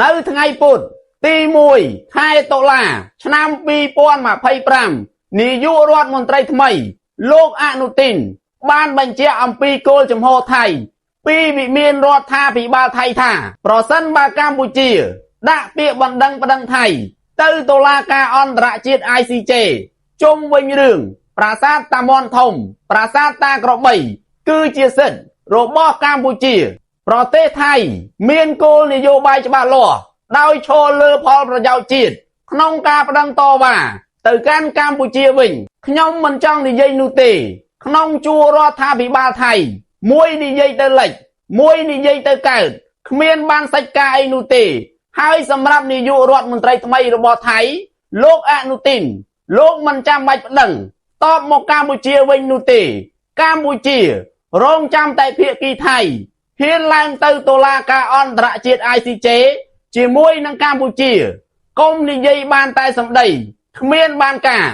នៅថ្ងៃពុធទី1ខែតុលាឆ្នាំ2025នាយករដ្ឋមន្ត្រីថ្មីលោកអនុទិនបានបញ្ជាក់អំពីគោលជំហរថៃពីវិមានរដ្ឋាភិបាលថៃថាប្រសិនបើកម្ពុជាដាក់ពាក្យបណ្ដឹងប្តឹងថៃទៅតុលាការអន្តរជាតិ ICJ ជុំវិញរឿងប្រាសាទតាមាន់ធំប្រាសាទតាក្របីគឺជាសិទ្ធិរបស់កម្ពុជាប្រទេសថៃមានគោលនយោបាយច្បាស់លាស់ដោយឈលលើផលប្រយោជន៍ជាតិក្នុងការប្តឹងតវ៉ាទៅកាន់កម្ពុជាវិញខ្ញុំមិនចង់និយាយនោះទេក្នុងជួររដ្ឋាភិបាលថៃមួយនិយាយទៅលិចមួយនិយាយទៅកើតគ្មានបានសាច់ការអីនោះទេហើយសម្រាប់នាយករដ្ឋមន្ត្រីថ្មីរបស់ថៃលោកអនុទិនលោកមិនចាំបាច់ប្តឹងតបមកកម្ពុជាវិញនោះទេកម្ពុជារងចាំតែភាគីថៃហ៊ានឡើងទៅតុលាការអន្តរជាតិ ICJ ជាមួយនឹងកម្ពុជាកុំនិយាយបានតែសម្ដីគ្មានបានការ